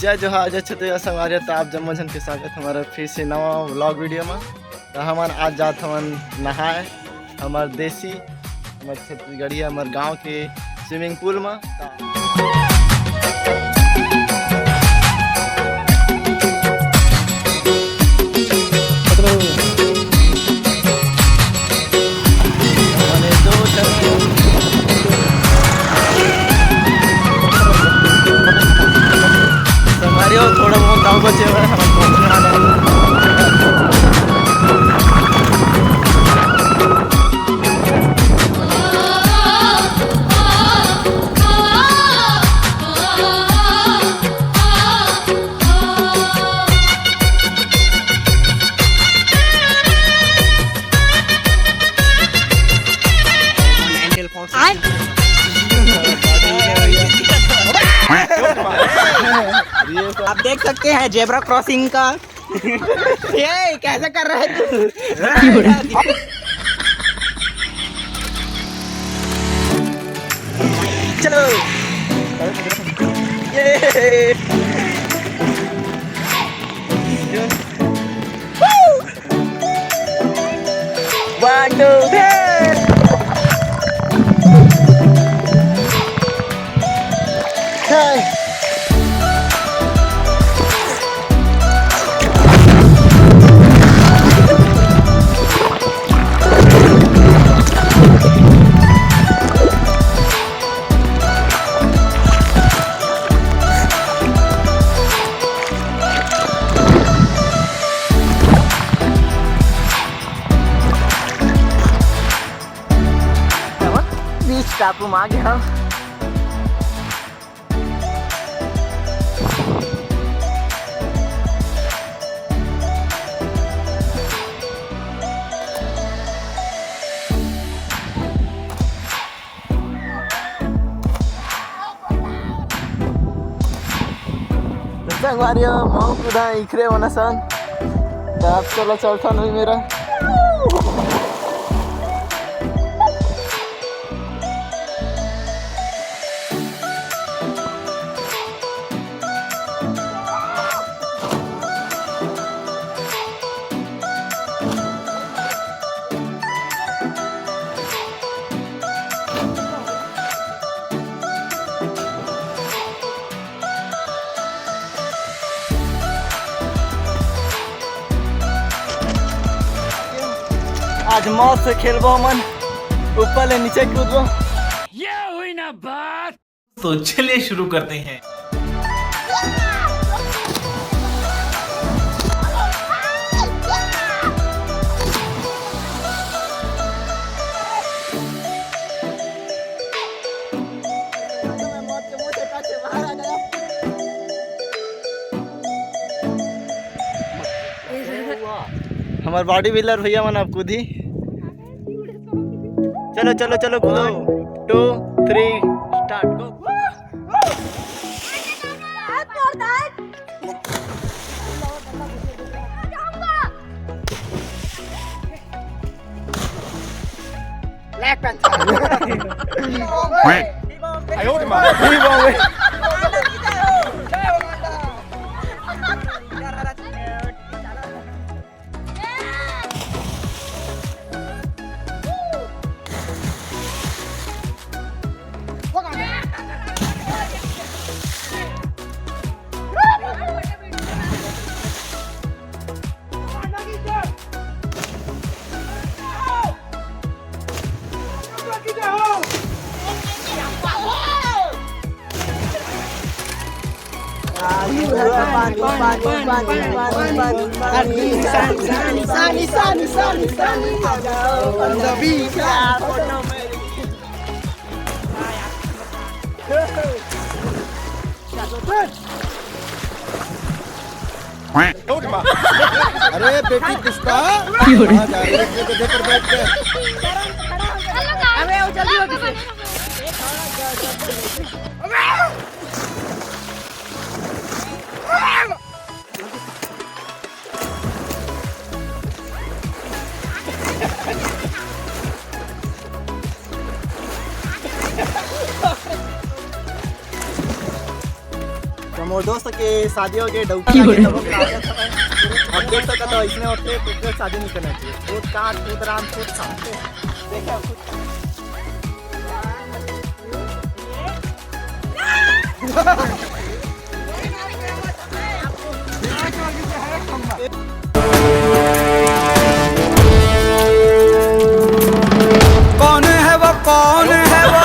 जय जोहार जय छत्तीसगढ़ संगवारी। तो आप जम्मो जन के स्वागत हमारा फिर से नवा व्लॉग वीडियो में। तो हमार आज जात हमन नहाए हमार देसी हमार छत्तीसगढ़ी हमार गांव के स्विमिंग पूल में। थोड़ा बहुत गाँव बचे हुए हैं आप देख सकते हैं जेब्रा क्रॉसिंग का। ये कैसे कर रहे हैं तू? चलो ये 1 2 3 टापू में आ गया हम। संगवारियों माउ कुदा इखरे होना सन आप चला चलता नहीं मेरा। आज मौत से खेलबो मन ऊपर ले नीचे कूदबो। ये हुई ना बात। तो चलिए शुरू करते हैं। हमार बॉडी बिल्डर भैया मन अब कूदी। चलो चलो चलो कूदो 2 3 स्टार्ट गो। Black Panther. आयो रे मां। अरे बेटी पुष्पा जा रही है गधे पर बैठ के। अबे वो जल्दी हो मोर दोस्त के शादियों के डौकी लागे तब ओकरा आदत हवे। अब देख सकत हो इसने होते कुछ शादी नहीं करना चाहिए। खुद काट खुद राम खुद खा। देखा खुद कौन है वो, कौन है वो?